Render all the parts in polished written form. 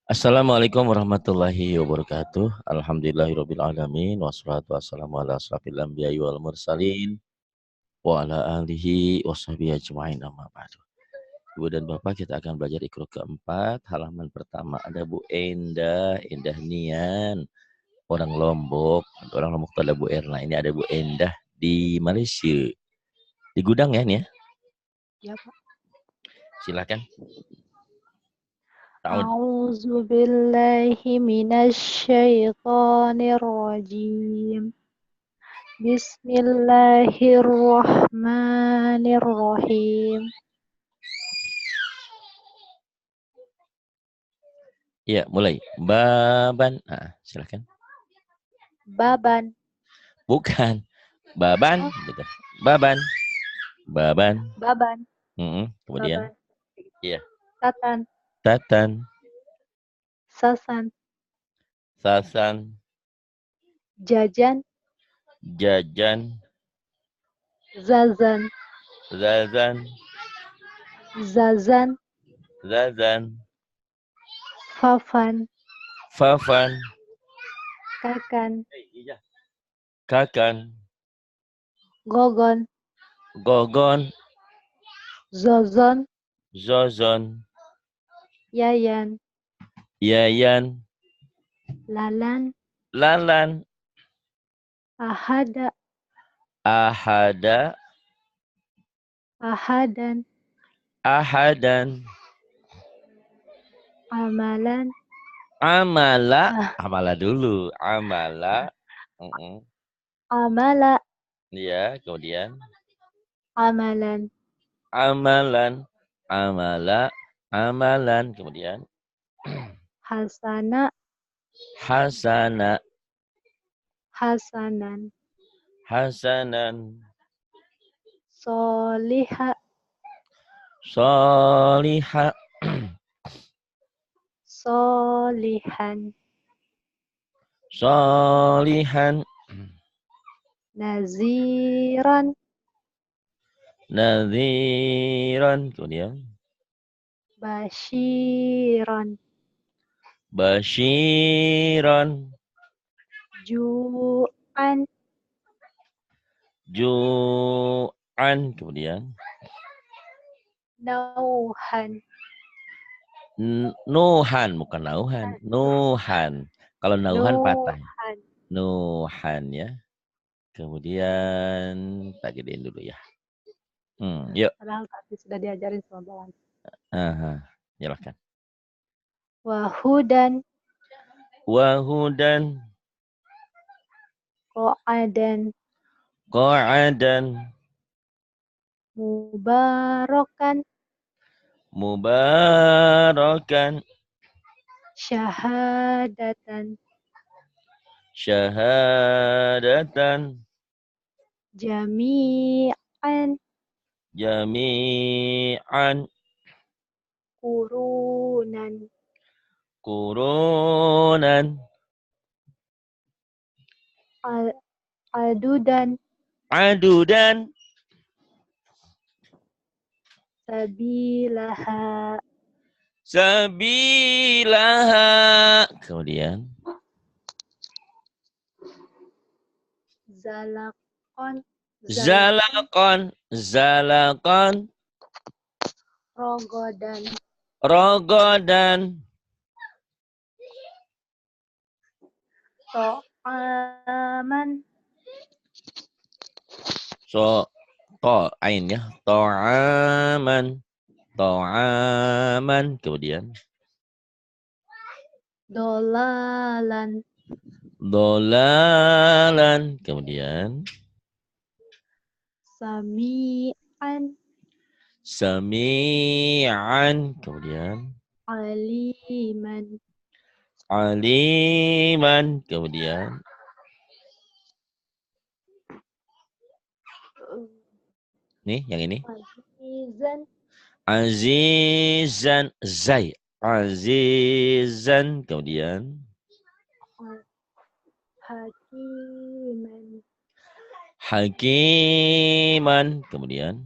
Assalamualaikum warahmatullahi wabarakatuh. Alhamdulillahirabbil alamin wassalatu wassalamu ala asrofil anbiya'i wal mursalin wa ala alihi washabihi ajmain amma ba'du. Ibu dan Bapak, kita akan belajar Iqra keempat, halaman pertama. Ada Bu Endah, Endah Nian, orang Lombok. Orang Lombok itu ada Bu Erna. Ini ada Bu Endah di Malaysia. Di gudang ya ini ya. Ya, Pak. Silakan. Ta'ud. A'udzu billahi minasyaitonir rajim. Bismillahirrahmanirrahim. Ya, mulai. Baban. Silakan. Baban. Bukan. Baban. Oh, Gitu. Baban. Baban. baban. Kemudian. Baban. Iya. Tatan. Tatan. Sasan. Sasan. Jajan. Jajan. Zazan. Zazan. Zazan. Zazan. Fafan. Fafan. Kakan. Kakan. Gogon. Gogon. Zozon. Zozon. Yayan. Yayan. Lalan. Lalan. Ahada. Ahada. Ahadan. Ahadan. Amalan. Amala. Ah, Amala dulu. Amala. amala. Iya, kemudian. Amalan. Amalan. Amala. Amalan. Kemudian. Hasana. Hasana. Hasanan. Hasanan. Soliha. Soliha. Solihan. Solihan. Naziran. Nadhiran. Kemudian. Bashiran. Bashiran. Ju'an. Ju'an. Kemudian. Nauhan. Nuhan. Bukan nauhan. Nuhan. Kalau nauhan patah. Nuhan. Nuhan ya. Kemudian. Tak gedein dulu ya. Yuk. Padahal tadi sudah diajarin sama bawaan. Silakan. Wahudan. Wahudan. Qo'adan. Qa'adan. Mubarakan. Mubarakan. Syahadatan. Syahadatan. Jami'an. Jami'an. Kurunan. Kurunan. Adudan. Adudan. Sabilaha. Sabilaha. Kemudian. Zalakon. Zalakon. Zalakon. Rogodan. Rogodan. To'aman. Ain ya. To'aman. To'aman. Kemudian. Dolalan. Dolalan. Kemudian. Sami'an. Sami'an. Kemudian. Aliman. Aliman. Kemudian. Nih, yang ini. Azizan. Azizan. Zai. Azizan. Kemudian. Hakiman. Hakiman. Kemudian.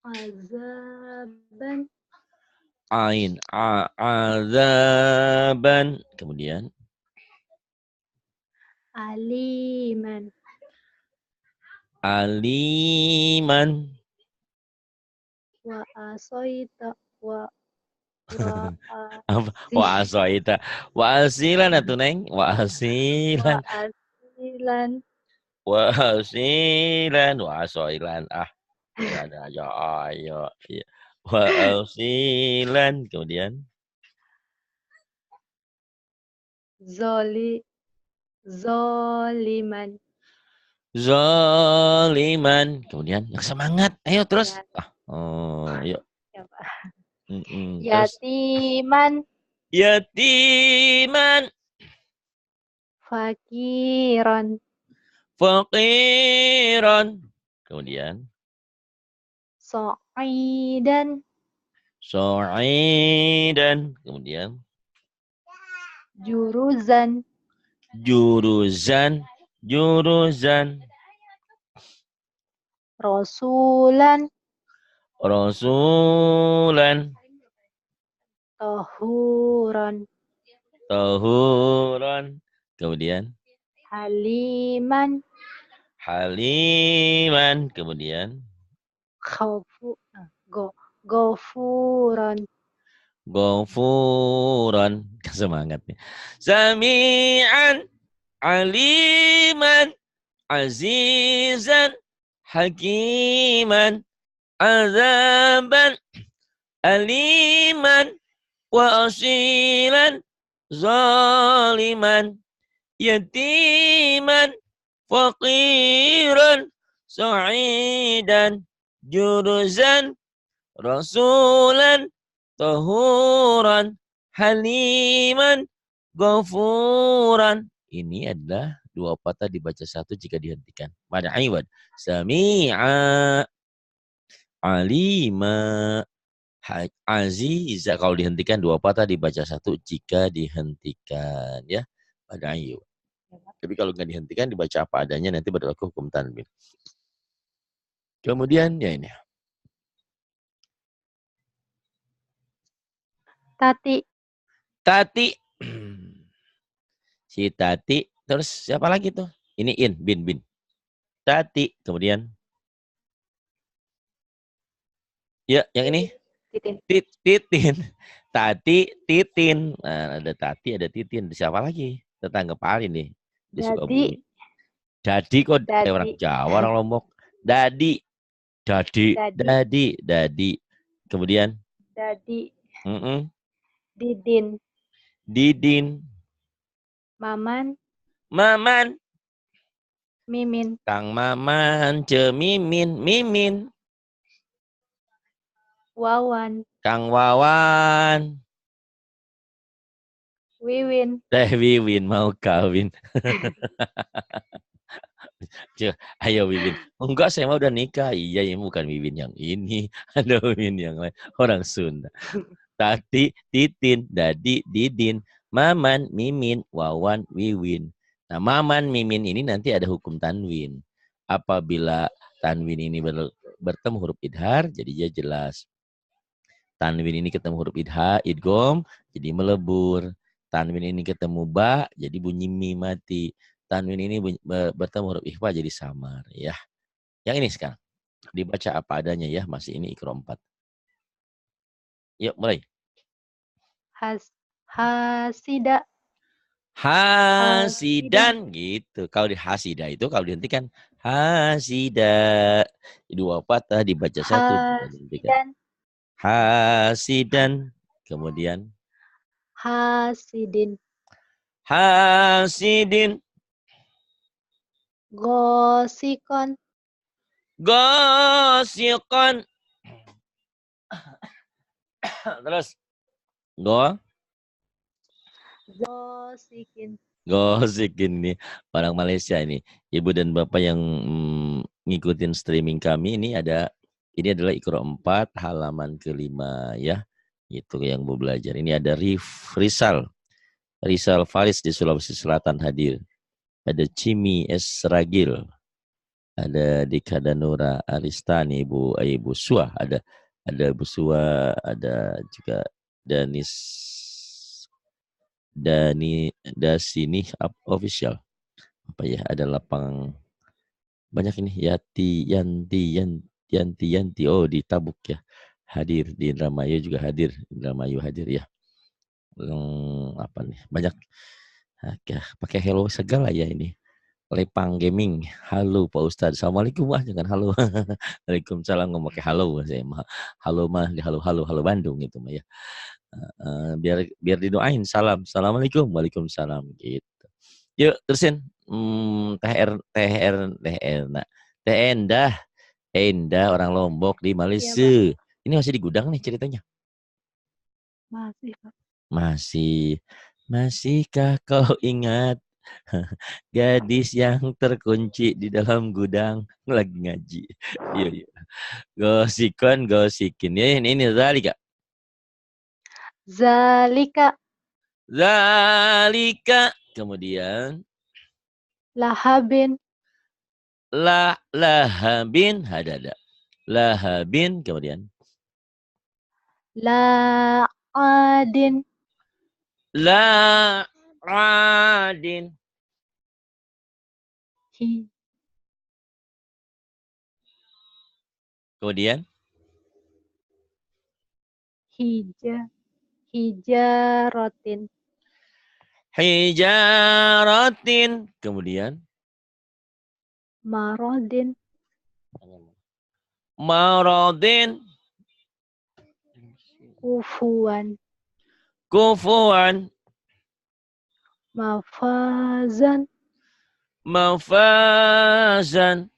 Azaban. Ain. Azaban. Kemudian. aliman, Aliman. wa asoita, wa Apa? asi, Wa asoita. Wa asilan atuh Neng. Wa wa asilan. asilan, Wa asilan. Wa asoilan. Ah. Ada aja. Ayo. Iya. Wa asilan. Kemudian. zoli, zoliman, Zaliman. Kemudian yang semangat. Ayo terus. ya, Ah. Oh, yuk. ya, Pak. Terus. Yatiman, Yatiman. fakiran, Faqiran. Kemudian. so'idan, So'idan. Kemudian. juruzan, Juruzan. Juruzan. rasulan, Rasulan. tahuran, Tahuran. Kemudian. haliman, Haliman. Kemudian. khafu, gofuran, Ghafuran. Semangat nih. Sami'an. Aliman. Azizan. Hakiman. Azaban. Aliman. Wa asilan. Zaliman. Yatiman. Faqiran. Sa'idan. Juruzan. Rasulan. Tahuran. Haliman. Ghafuran. Ini adalah dua patah dibaca satu jika dihentikan. Mada iwad. Sami'a. Alima. Aziza. Kalau dihentikan dua patah dibaca satu jika dihentikan. Ya. Mada iwad. Tapi kalau nggak dihentikan dibaca apa adanya nanti berlaku hukum tanwin. Kemudian ya ini. tati, Tati. Si Tati. Terus siapa lagi tuh? Ini bin. Tati. Kemudian. Ya, yang ini. titin, Titin. Tati, Titin. Nah, ada Tati, ada Titin. Siapa lagi? Tetangga Paling nih. Di Sukabumi. dadi, Dadi kok kayak orang dadi, Jawa, orang Lombok. Dadi. Dadi. Kemudian. dadi, Mm-mm. didin, Didin. maman, Maman. mimin, Kang Maman. Mimin. wawan, Kang Wawan. wiwin, Teh Wiwin mau kawin. Ayo Wiwin. Enggak, saya mau udah nikah. Iya, ini bukan Wiwin yang ini. Ada Wiwin yang lain. Orang Sunda. Tati, Titin, Dadi, Didin, Maman, Mimin, Wawan, Wiwin. Nah, Maman, Mimin ini nanti ada hukum tanwin. Apabila tanwin ini bertemu huruf idhar, jadi dia jelas. Tanwin ini ketemu huruf idgham, jadi melebur. Tanwin ini ketemu ba, jadi bunyi mi mati. Tanwin ini bertemu huruf ikhfa jadi samar. Ya. Yang ini sekarang. Dibaca apa adanya ya. Masih ini Iqra 4. Yuk mulai. hasida, Hasidan gitu. Kalau di hasida itu kalau dihentikan hasida. Dua patah dibaca satu jika dihentikan. hasidan, Hasidan. Kemudian hasidin, hasidin. gosikon, Gosiqan. Terus. gosikin, Gosikin nih. Orang Malaysia ini. Ibu dan Bapak yang ngikutin streaming kami ini adalah Iqra 4 halaman ke-5 ya. Itu yang mau belajar. Ini ada Rizal Faris di Sulawesi Selatan hadir. Ada Cimi S. Ragil. Ada Dika Danura Aristani, Ibu Suah, ada Ibu Suah, ada juga Dasini official. Apa ya? Ada lapang banyak ini. Yanti. Oh, di Tabuk ya. Hadir di Indramayu juga hadir. Indramayu hadir ya. Apa nih? Banyak. Pakai hello segala ya ini. Lepang Gaming. Halo Pak Ustadz. Assalamualaikum. Jangan halo. Waalaikumsalam, ngomong pakai halo saya mah. Halo mah halo Bandung gitu mah ya. Biar didoain salam. Assalamualaikum. Waalaikumsalam gitu. Yuk terusin. Teh Endah orang Lombok di Iya, Pak. Malaysia. Ini masih di gudang nih ceritanya. Masih, Pak. Masihkah kau ingat gadis yang terkunci di dalam gudang lagi ngaji. Iya. Gosikin. Ya, ini Zalika. Zalika. Kemudian Lahabin. Lahabin hadada. Lahabin kemudian La'adin. La'adin. Kemudian Hijaratin. hijaratin. Kemudian Marodin. marodin. Kufuan. Mafazan. Mafazan.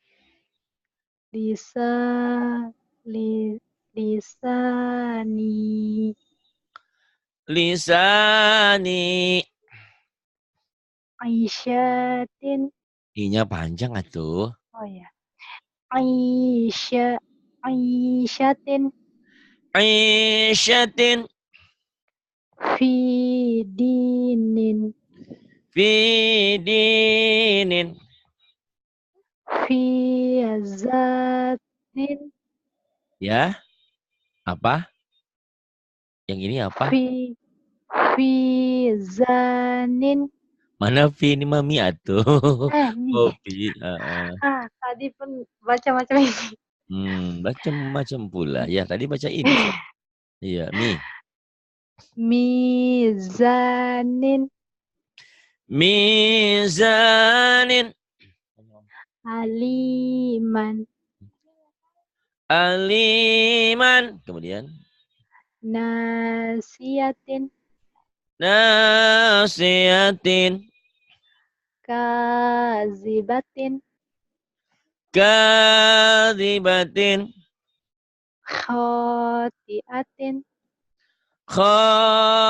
Lisani. Aisyatin. I-nya panjang atuh. Oh ya. Aisyatin. Aisyatin. Fidinin. Fidinin. Fiazatin. Ya. Apa? Yang ini apa? Fizanin. Mana fi ini mami atuh. Nih. Oh, fi. Tadi pun baca macam ini. Macam-macam pula. Ya, tadi baca ini. Iya, Mizanin. Mizanin. Aliman. Aliman. Kemudian Nasiatin. nasiatin. Kazibatin. Kadibatin. Khotiatin. Khotiatin.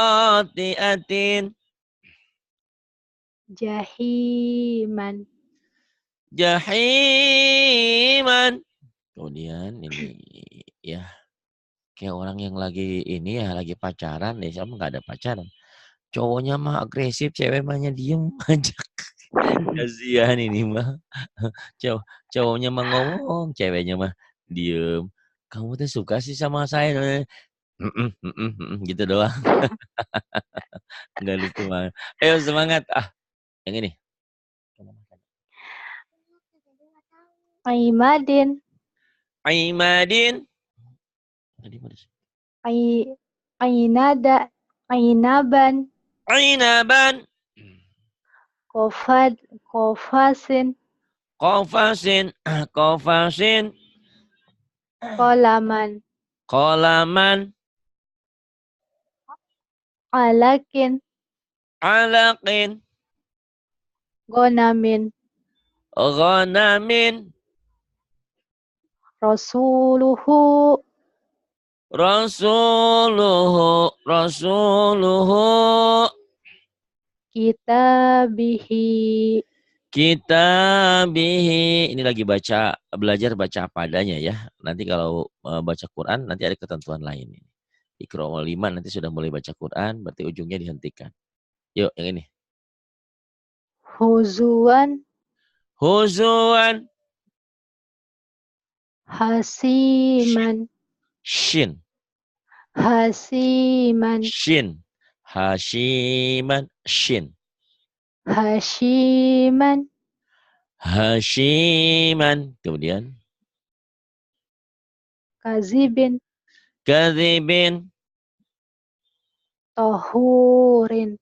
Jahiman. Jahiman. Kemudian ini ya kayak orang yang lagi ini ya lagi pacaran nih, sama nggak ada pacaran. Cowoknya mah agresif, cewek mahnya diem aja. Kasihan ini mah. Cowoknya mah ngomong, ceweknya mah diem. Kamu tuh suka sih sama saya. Gitu doang. Nggak lucu banget. Ayo semangat. Yang ini. Aimadin. Aimadin. Ainaban. Ainaban. Kofasin. Kofasin. Kolaman. Alakin. Gonamin. Rasuluhu. Kitabihi. Ini lagi belajar baca apa adanya ya. Nanti kalau baca Quran nanti ada ketentuan lain. Iqra 5 nanti sudah mulai baca Quran, berarti ujungnya dihentikan. Yuk yang ini. Huzuan. Hasiman. Shin. Hasiman. Shin. Hashiman. Shin. Hashiman. Hashiman. Kemudian. Kazibin. Kadzibin. Tohurin.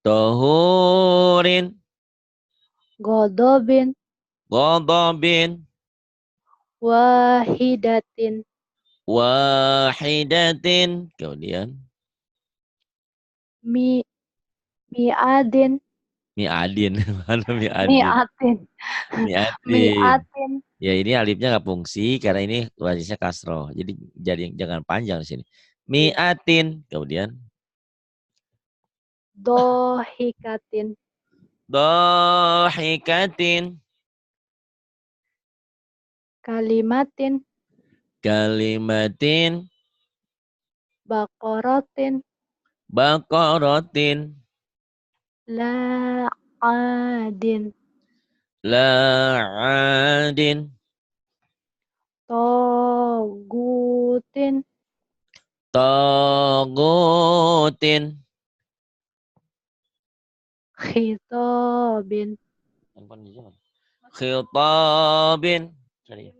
Tohurin. Godobin. Ghadabin. Wahidatin. Wahidatin. Kemudian. Mi'adin. Mi'adin. Mana mi'adin? Mi'atin. Mi'atin. Mi'atin. Ya ini alifnya nggak fungsi karena ini barisnya kasroh. Jadi jangan panjang di sini. Mi'atin. Kemudian. Dohikatin. Dohikatin. Kalimatin. Kalimatin. Bakorotin. Baqaratin. La'adin. La'adin. Togutin. Tagutin. Khitobin. Khitabin. Sorry.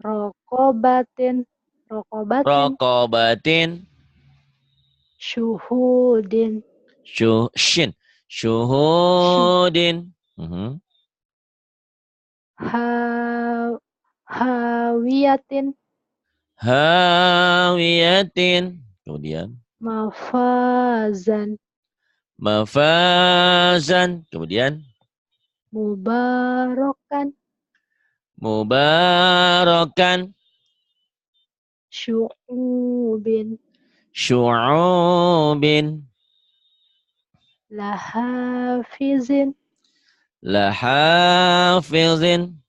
Rokobatin. Rokobatin. Raqabatin. Syuhudin. Shin. Syuhudin. Mhm. Hawiyatin. Hawiyatin. Kemudian. Mafazan. Mafazan. Kemudian. Mubarokan. Mubarakan. Syu'ubin. Syu'ubin. Lahafizin. Lahafizin.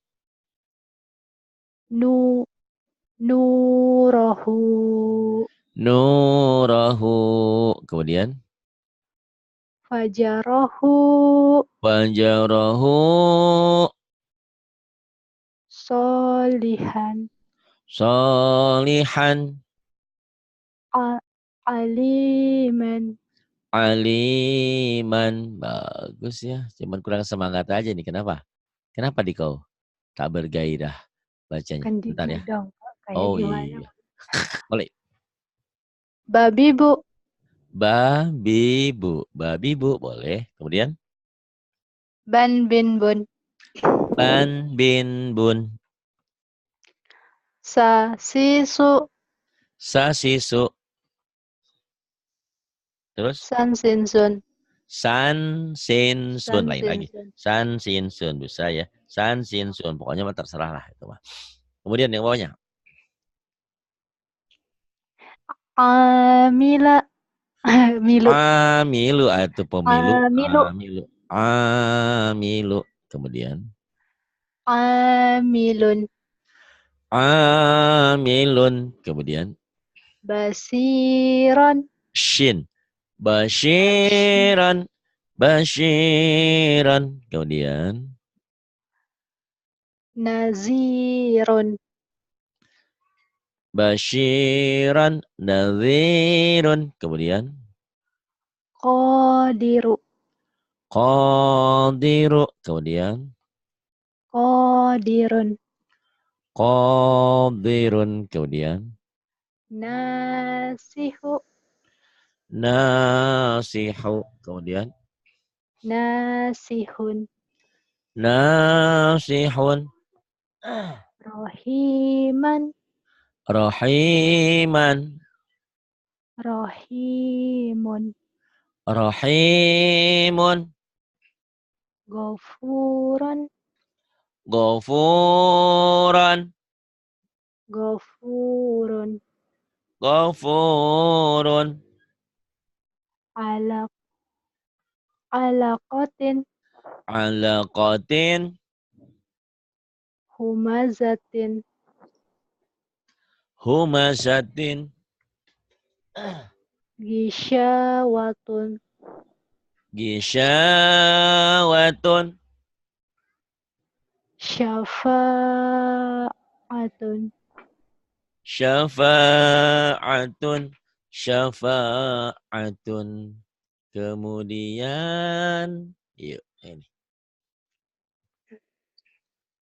Nurahu. Nurahu. Kemudian. Fajarahu. Fajarahu. Solihan. Solihan. Aliman. Aliman. Bagus ya. Cuman kurang semangat aja nih. Kenapa? Kenapa di kau tak bergairah bacanya? Kan Bentar ya. digedong. Kayak Oh gimana? iya. Boleh. Babi bu. Babi bu. Babi bu. Boleh. Kemudian. Ban bin bun. Ban bin bun. Sisu. Sasisu. Terus. San sin sun. San sin sun. San Lain sin lagi. sun. San sin sun. Bisa ya. San sin sun. Pokoknya mah terserah lah. Itu mah. Kemudian yang bawahnya. Amila. Milu. Amilu. Itu pemilu. Amilu. Amilu. Amilu. Kemudian. Amilun. Amilun. Kemudian. Basiron. Shin. Bashiran. Bashiran. Kemudian. Nazirun. Bashiran. Nadhirun. Kemudian. Qadiru. Qadiru. Kemudian. Qadirun. Qadirun. Kemudian. Nasihu. Nasihu. Kemudian. Nasihun. Nasihun. Rohiman. Rahiman. Rohimun. Rahimun. Gofuran. Ghafuran. Gofurun. Ghafurun. Alaqatin. Alaqatin. Humazatin. Humazatin. Gisyawatun. Gisyawatun. Syafa'atun. Syafa'atun. Syafa'atun. Kemudian, yuk ini.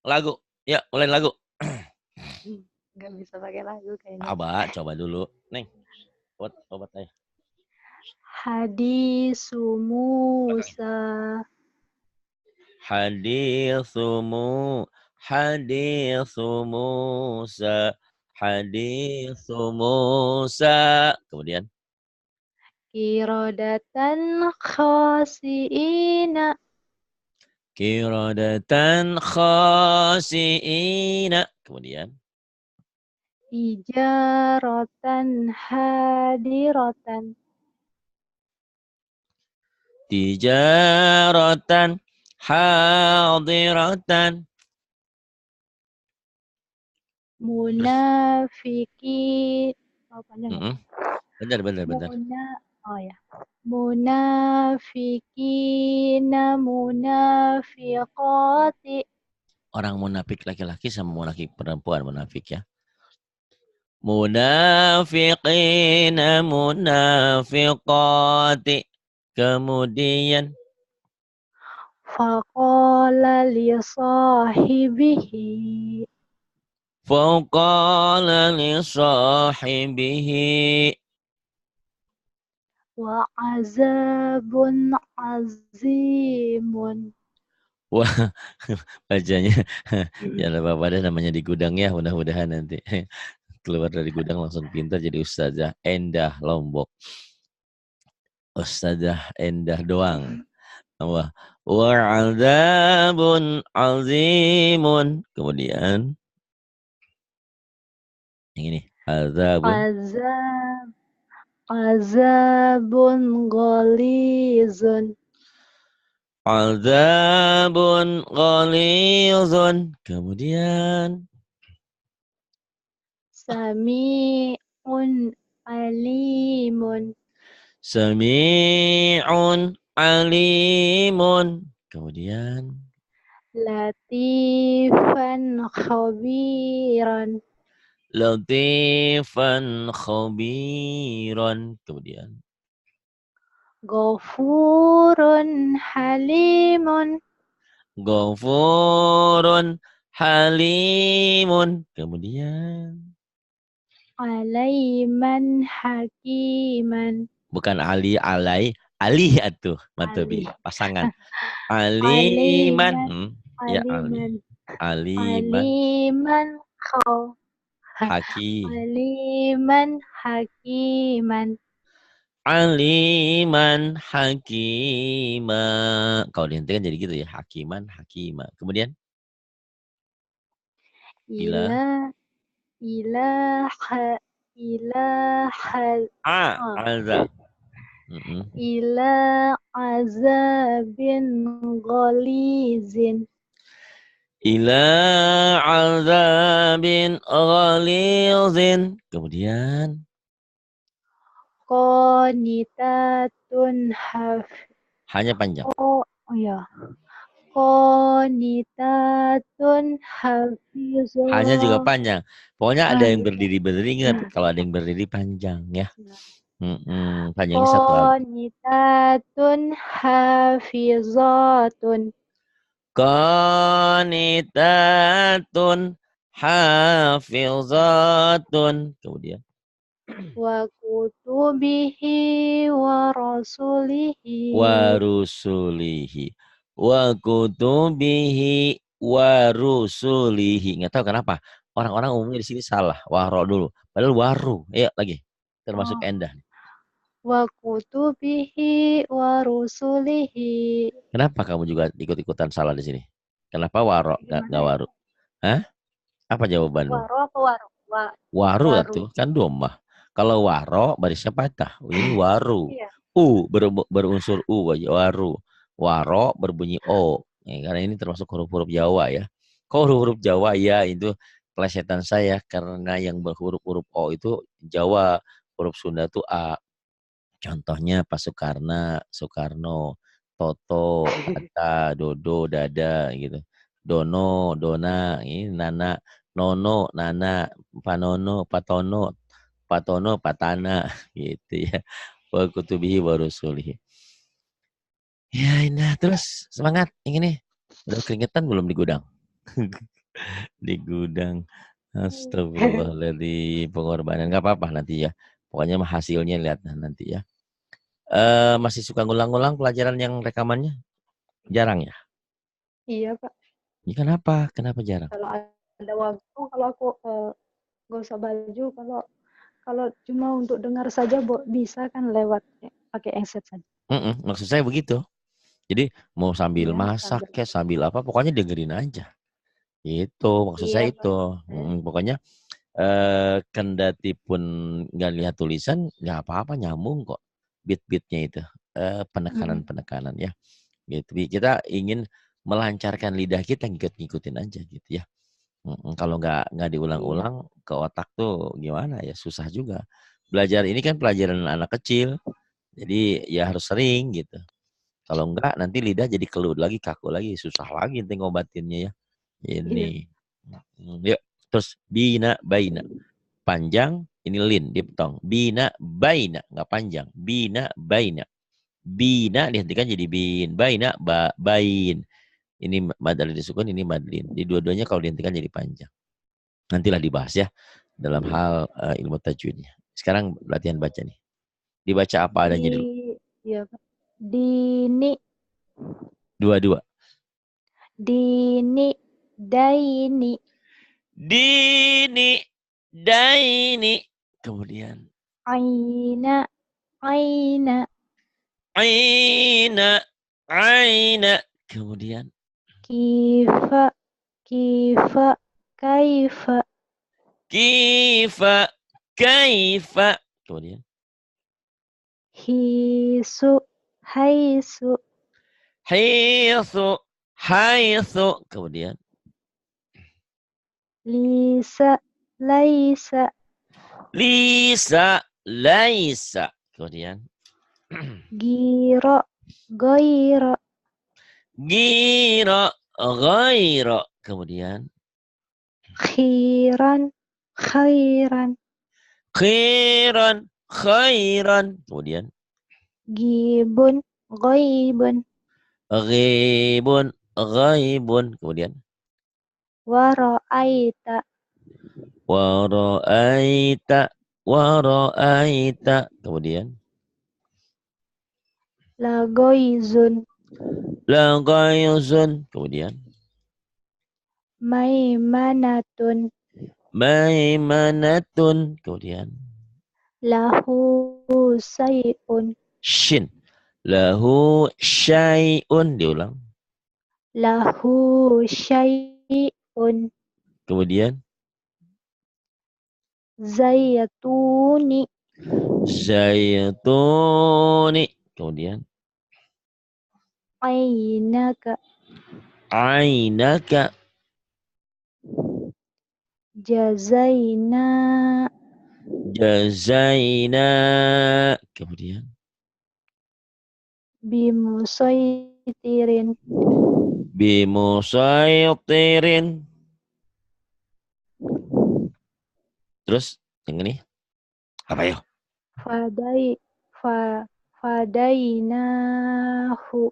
Lagu. Ya, mulai lagu. Nggak bisa pakai lagu kayaknya. Coba dulu. Neng, obat aja. Hadisu Musa. Hadithu Musa. Hadithu Musa. Kemudian. Kirodatan khasi'ina. Kiradatan khasi'ina. Kemudian. Ijaratan hadiratan. Tijaratan hadiratan. Munafiki. Oh, panjang ya? Benar. Oh ya. Munafikina munafiqati. Orang munafik laki-laki sama munafik perempuan munafik ya. Munafiqina munafiqati. Kemudian. Faqala li sahibihi. Faqala li sahibihi. Wa azabun azimun. Wah, bacanya ya apa-apa deh, namanya di gudang ya, mudah-mudahan nanti keluar dari gudang langsung pintar jadi Ustazah Endah Lombok. Ustazah Endah doang. Wah, wa'adzabun azimun. Kemudian yang ini, azabun. Azabun ghalidun. Azabun ghalidun. Kemudian Sami'un alimun. sami'un alimun. Kemudian Latifan khabiran. latifan khabiran. Kemudian Ghafurun halimun. ghafurun halimun. Kemudian Alaiman hakiman. bukan Ali atuh Ali. matobi pasangan. Aliman. Aliman. Ya Ali. Aliman. Aliman Aliman kau. haki. Aliman hakiman. Aliman hakima. Kalau dihentikan jadi gitu ya. Hakiman hakima. Kemudian ila Ilaha ilaha azab. ila azabin ghalizin. Ila azabin ghalizin. Kemudian Qanitatun hanya panjang. oh ya. Qanitatun Hanya juga hafizah. panjang. Pokoknya ada yang Ya. berdiri ingat. Kalau ada yang berdiri panjang ya. Panjangnya satu alif. Qanitatun hafizatun. Qanitatun hafizatun. Kemudian Wa kutubihi wa rasulihi. wa rusulihi wa kutubihi wa rusulihi. Nggak tahu kenapa orang-orang umumnya di sini salah. Waro dulu. Padahal waru. Ayo lagi. Termasuk endah. Wa kutubihi wa rusulihi. Kenapa kamu juga ikut-ikutan salah di sini? Kenapa waro nggak waru? Hah? Apa jawabanmu? Waro apa waru? Waru tuh kan domah. Kalau waro barisnya patah. Ini waru. Iya. Berunsur u aja waru. Waro berbunyi o. Karena ini termasuk huruf-huruf Jawa ya. Kok huruf-huruf Jawa ya itu pelesetan saya karena yang berhuruf-huruf o itu Jawa, huruf Sunda tuh a. Contohnya Pak Soekarno, Toto, Hatta, Dodo, Dada gitu. Dono, Dona, ini Nana, Nono, Nana, Panono, Patono, Patono, Patana, gitu ya. Wa kutubihi wa rusulihi. Ya, nah terus semangat. Yang ini udah keringetan belum di gudang? Di gudang. Astagfirullahaladzim, pengorbanan. Gak apa-apa nanti ya. Pokoknya hasilnya lihat nanti ya. Masih suka ngulang-ngulang pelajaran yang rekamannya? Jarang ya? Iya, Pak. Ya, kenapa? Kenapa jarang? Kalau ada waktu, kalau aku nggak usah baju, kalau kalau cuma untuk dengar saja bisa kan lewat pakai headset saja. Maksud saya begitu. Jadi mau sambil Iya, masak sambil. kayak sambil apa, pokoknya dengerin aja. Itu maksud Iya, saya Pak. itu. Pokoknya kendati pun nggak lihat tulisan, nggak apa-apa, nyambung kok beat-beatnya itu. Penekanan-penekanan ya. Gitu. Kita ingin melancarkan lidah kita, ngikut-ngikutin aja gitu ya. Kalau nggak Iya. diulang-ulang ke otak tuh gimana ya, susah juga. Belajar ini kan pelajaran anak kecil, jadi ya harus sering gitu. Kalau enggak nanti lidah jadi keluh lagi, kaku lagi, susah lagi nanti ngobatinnya ya. Iya. Ini. Yuk, terus bina baina. Panjang, ini lin, diphthong. Bina baina, nggak panjang. Bina baina. Bina dihentikan jadi bin. Baina bain. Ini mad alif disukun, ini madlin. Di dua-duanya kalau dihentikan jadi panjang. Nantilah dibahas ya dalam hal ilmu tajwidnya. Sekarang latihan baca nih. Dibaca apa adanya dulu. Iya, Pak. Dini, Dua-dua. dini, daini, Dini, daini. Kemudian aina, aina, aina, aina. Kemudian kifa, kifa, kaifa, kifa, kaifa. Kemudian hisu, haisu, haitsu, haitsu. Kemudian lisa, laisa, lisa, laisa. Kemudian giro, goiro, gira, ghaira. Kemudian khiran, khairan, khairan, khairan. Kemudian gibun, goibun, ghaibun, ghaibun. Kemudian wara'aita, wara'aita, wara'aita. Kemudian lagoizun, laghaizun. Kemudian maimanatun, maimanatun. Kemudian lahu sayun, shin. Lahu syai'un. Diulang. lahu syai'un, Kemudian zayatuni, zaituni. Kemudian ainaka, ainaka. jazaina, Jazaina. Kemudian bimusaitirin, bimusaytirin. Terus yang ini apa ya? fadai, fa, fadainahu,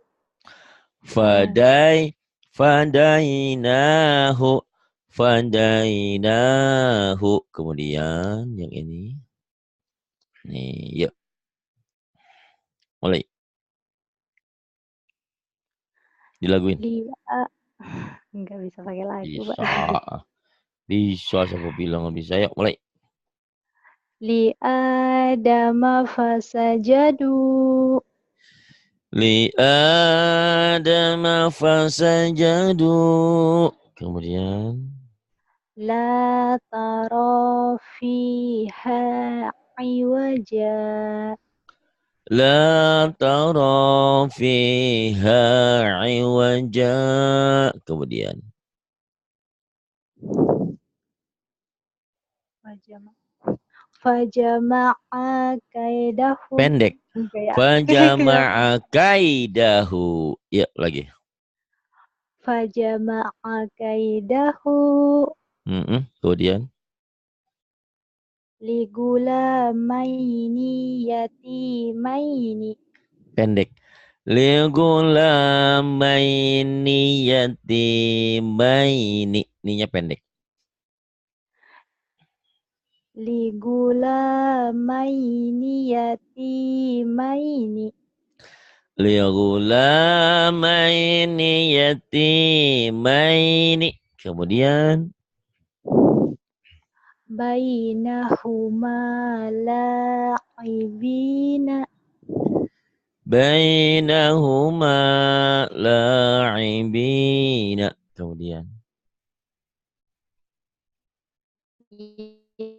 Fadai, fadainahu, fadainahu. Kemudian yang ini. Nih, yuk. Mulai. Dilaguin. lia, nggak bisa pakai lagu, Pak. Bisa. Bisa, siapa bilang nggak bisa. Yuk, mulai. Li adama fasajadu, Li adama fasajadu. Kemudian la tara fiha iwaja, la tara fiha iwaja. Kemudian fajama'a kaidahu, pendek. enggak ya, kenapa? Fajama'a kaidahu. Ya, lagi. Fajama'a kaidahu, Kemudian ligulamaini yatimaini. Pendek. Ligulamaini yatimaini. Ininya pendek. Ligulamaini yatimaini. Ligulamaini yatimaini. Kemudian Bainahuma la'ibina. bainahuma la'ibina. Kemudian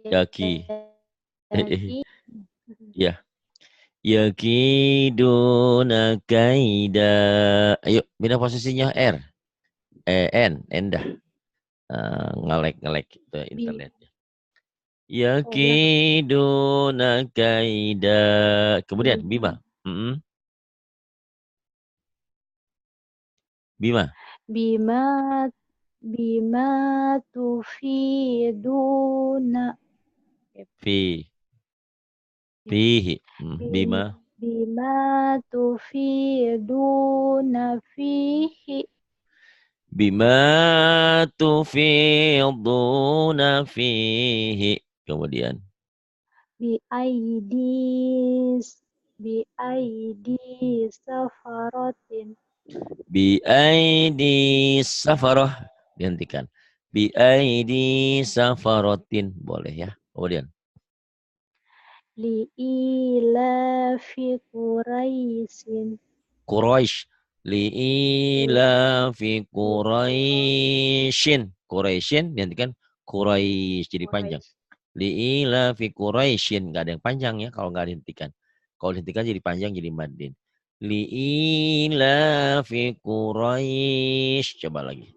yaki. Yaki. Ya. Yakiduna kaida. Ayo, pindah posisinya R. N. Endah. Ngelek-ngelek itu internetnya. Yakiduna kaida. Kemudian Bima. Bima. Bima tufiduna. Fi. Fihi. Bima. Bima tufiduna fihi. Bima tufiduna fihi. Kemudian. Biaidi safaratin. Biaidi safaroh. Dihentikan. Biaidi safarotin. Boleh ya. Kemudian. Li'ilafi Quraisyin. Quraisy. Li'ilafi Quraisyin. Quraisyin dihentikan. Quraisy. Jadi panjang. Li'ilafi Quraisyin. Nggak ada yang panjang ya kalau nggak dihentikan. Kalau dihentikan jadi panjang jadi madin. Li'ilafi Quraisy. Coba lagi.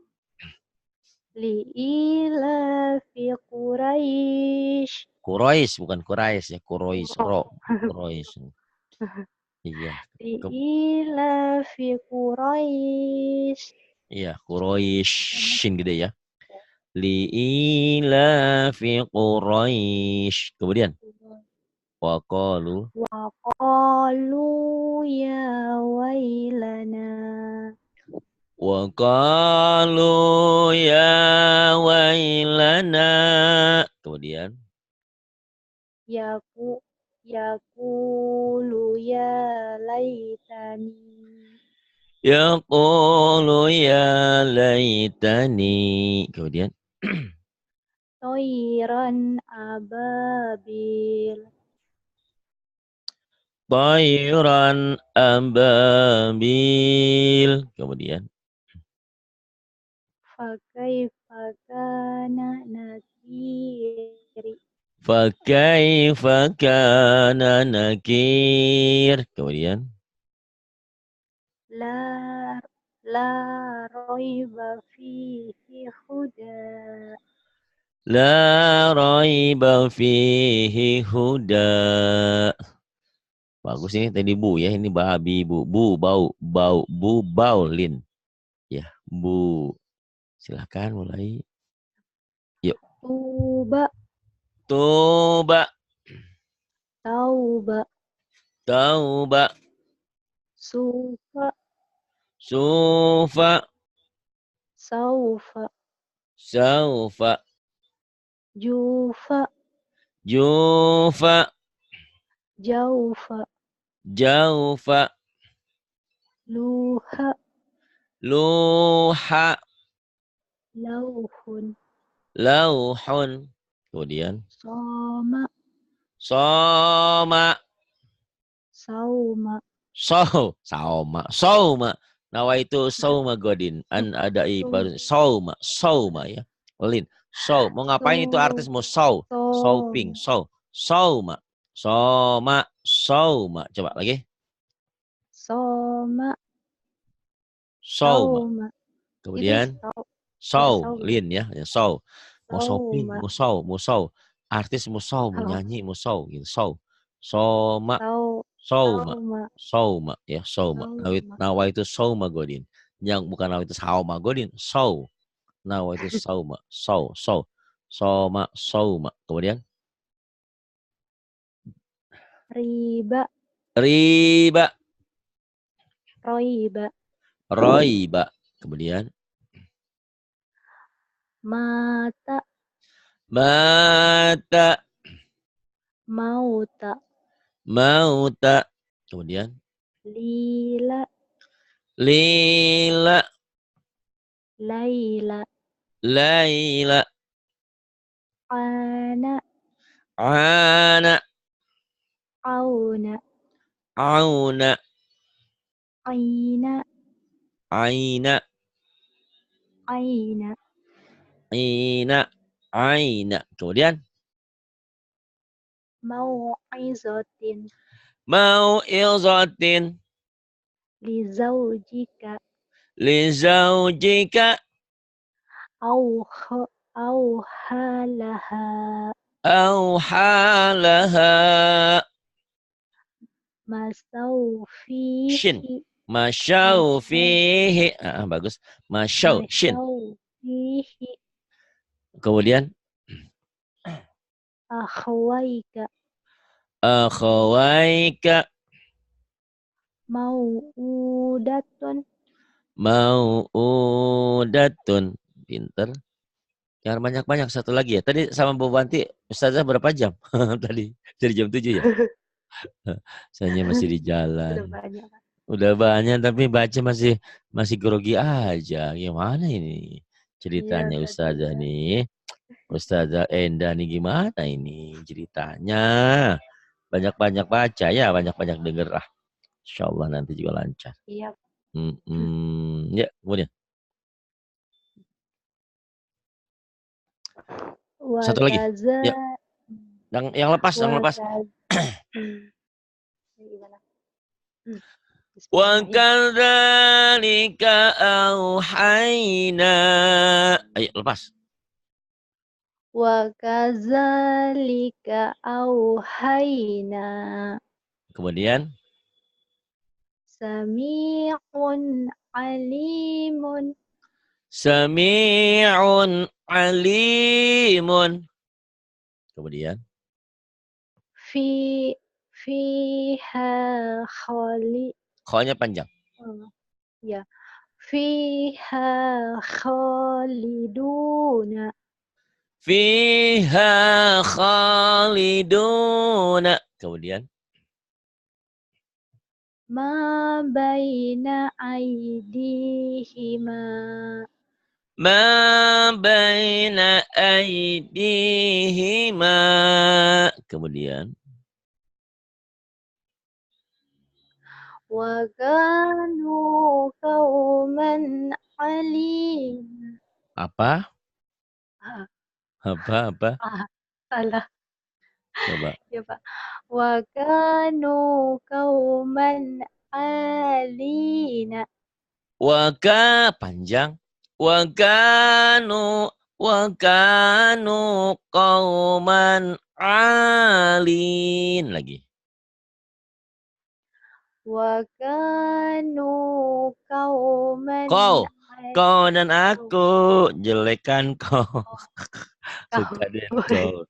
Li'ilafi Quraisy. Quraisy bukan Quraisy ya. Quraisy. Ro. Quraisy. Iya. Li'ilafi Quraisy. Iya. Quraisyin gede ya. Li'ilafi Quraisy. Kemudian. Waqalu. Waqalu ya wailana. Waqalu ya wailana. Kemudian. Yaqulu ya laitani. Yaqulu ya laitani. Kemudian. Toiran ababil. Tayran ababil. Kemudian. Fakaifa kana nakiri. Fakaifa kana nakir. Kemudian. La raiba fihi huda. La raiba fihi huda. Bagus ini tadi bu ya. Ini babi bu. Bu bau. Bau. Bu baulin. Ya. Bu. Silahkan mulai. Yuk. Tuba. Tuba. Tauba. Tauba. Sufa. Sufa. Saufa. Saufa. Jufa. Jufa. Jaufa. Jaufa. Luha. Luha. Lauhun. Lauhun. Kemudian. Soma. Soma. Sauma. Sauma. Sauma. Nawaitu sauma godin. An adai baru. Sauma. Sauma ya. Lin. Mau ngapain itu artis mau shopping. Sauma. Soma. Sauma. Coba lagi. Soma. Sauma. Kemudian. Lin ya. Mau shopping. Mau artis mau nyanyi mau gitu. Soma. Sauma ya sauma. Nawa itu sauma godin. Yang bukan nawa itu sauma godin. Nawa itu sauma. Soma sauma. Kemudian Riba. Riba. Roiba. Roiba. Kemudian. Mata. Mata. Mauta. Mauta. Kemudian. Lila. Lila. Laila. Laila. Ana. Ana. Auna. Auna. Aina. Aina. Aina. Aina. Aina. Kemudian. Mau'izatin. Mau'izatin. Lizaujika. Lizaujika. Auhalaha. Auhalaha. Shin. Masaufihi. Masyau fihi. Bagus. Masyau. Shin. Masaufihi. Kemudian. Akhwaika. Akhawaika. Mau'udatun. Mau'udatun. Pinter. Jangan banyak-banyak. Satu lagi ya. Tadi sama Bu Banti, Ustazah berapa jam? Tadi dari jam 7 ya? Saya masih di Udah jalan. banyak. Udah banyak tapi baca masih grogi aja. Gimana ini ceritanya Iya, Ustazah tadi. nih? Ustazah Enda nih gimana ini ceritanya? Banyak-banyak baca ya, banyak-banyak denger lah. Insyaallah nanti juga lancar. Iya. Ya, kemudian. Satu lagi. Wakaza. Ya, yang lepas, yang lepas. Gimana? Wa Bismillahirrahmanirrahim. kadzalika auhayna. Ayo lepas. Wa kadzalika auhayna. Kemudian Sami'un alimun. Sami'un alimun. Kemudian Fiha khali. Kho-nya panjang. Ya. Fiha khaliduna. Fiha khaliduna. Kemudian Ma baina aidihima. ma baina aydihima. Kemudian Wa kanu qauman alim. apa? Apa? Salah. Coba. Ya, Pak. Wa kanu qauman alina. Panjang. Wa kanu qauman alin. Lagi. Wa kanu qauman Kau dan aku jelekan kau. Suka deh kau.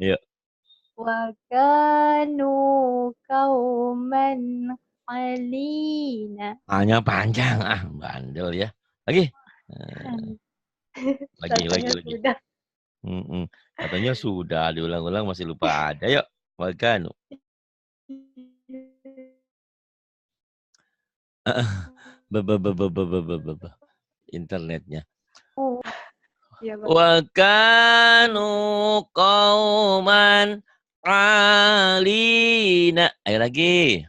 Yuk. Wa kanu qauman alina. Hanya panjang. Bandel ya. Lagi. Lagi. Sudah. Katanya sudah diulang-ulang masih lupa ada. Yuk. Wakanu. Internetnya. Ya, Pak. Wa kanu qauman alina. Ayo lagi.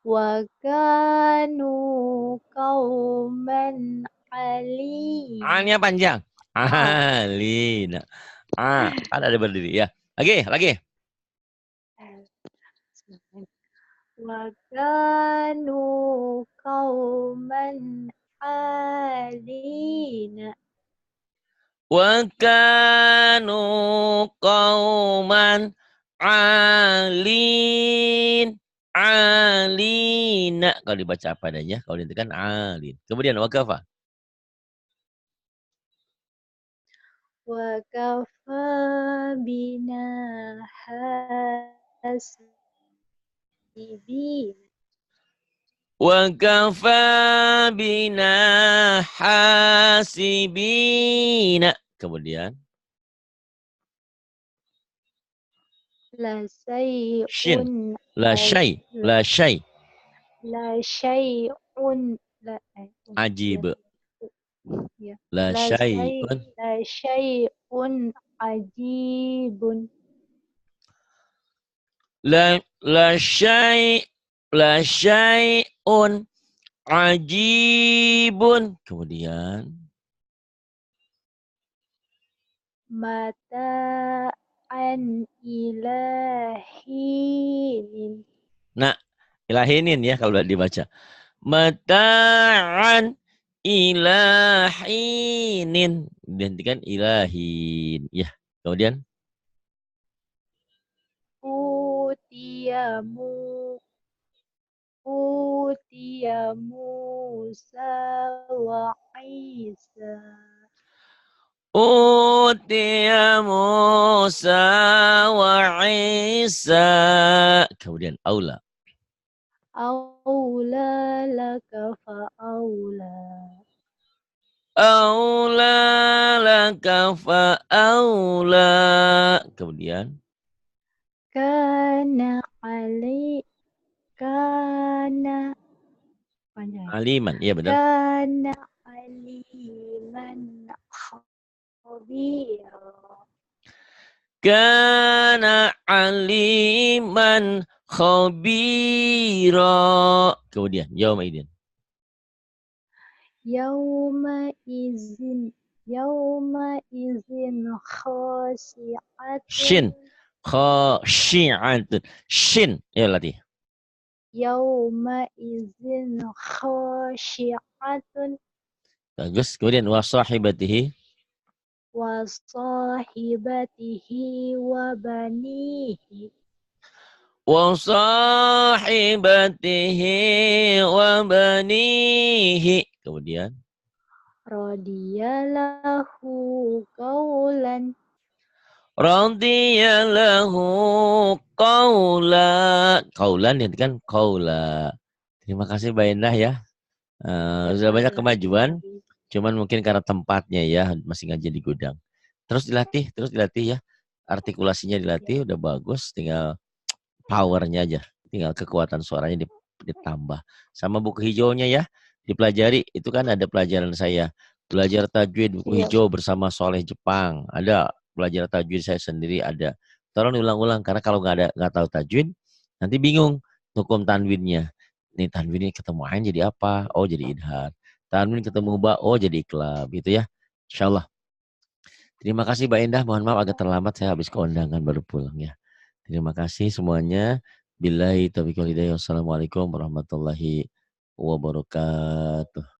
Wa kanu qauman alina. A-nya panjang. Alina. Kan ada berdiri ya. Lagi. Wa kanu qauman alina. Wa kanu qauman alin. Alina. Kalau dibaca apa adanya, kalau ditekan alin. Kemudian wakafa. Wa kafa bina hasibin. Wa kafa bina hasibina. Kemudian La shin. syai'un La syai. La syai. la syai'un Ajib. ya. La syai'un. La syai'un ajibun. La syai. La syai'un ajibun. Kemudian Mata'an ilahin. nah, ilahinin ya kalau dibaca. Mata'an ilahinin. Dihentikan ilahin. Ya, kemudian Utiyamu Utiya Musa wa Isa. Utiya Musa wa Isa. Kemudian aula. Aula laka fa'aula. Aula laka fa'aula. Kemudian Kana panjang. aliman. Iya benar. Kana aliman khabira. Kana aliman khabira. Kemudian yauma idin. Yauma izin khasi'atun. Shin. Khashi'atun. Shin. Ya latih. Yauma izin khasyi'atun Bagus. Kemudian wa sahibatihi. wa sahibatihi wa banihi. Wa sahibatihi wa banihi. Kemudian Radiyalahu qawlan. radiyalahu qawla. Qawlan ya kan qawla. Terima kasih Mbak Endah ya. Sudah banyak kemajuan. Cuman mungkin karena tempatnya ya masih ngaji di gudang. Terus dilatih ya. Artikulasinya dilatih udah bagus, tinggal powernya aja. Tinggal kekuatan suaranya ditambah. Sama buku hijaunya ya, dipelajari. Itu kan ada pelajaran saya. Belajar tajwid buku hijau bersama Soleh Jepang. Ada belajar tajwid saya sendiri ada. Tolong diulang-ulang karena kalau nggak tahu tajwid nanti bingung hukum tanwinnya. Nih tanwinnya ketemu ain jadi apa? Oh jadi idhar. Tanwin ketemu ba, oh jadi iklab gitu ya. Insyaallah. Terima kasih Mbak Endah. Mohon maaf agak terlambat saya habis keundangan baru pulang ya. Terima kasih semuanya. Billahi taufiq wal hidayah. Wassalamualaikum warahmatullahi wabarakatuh.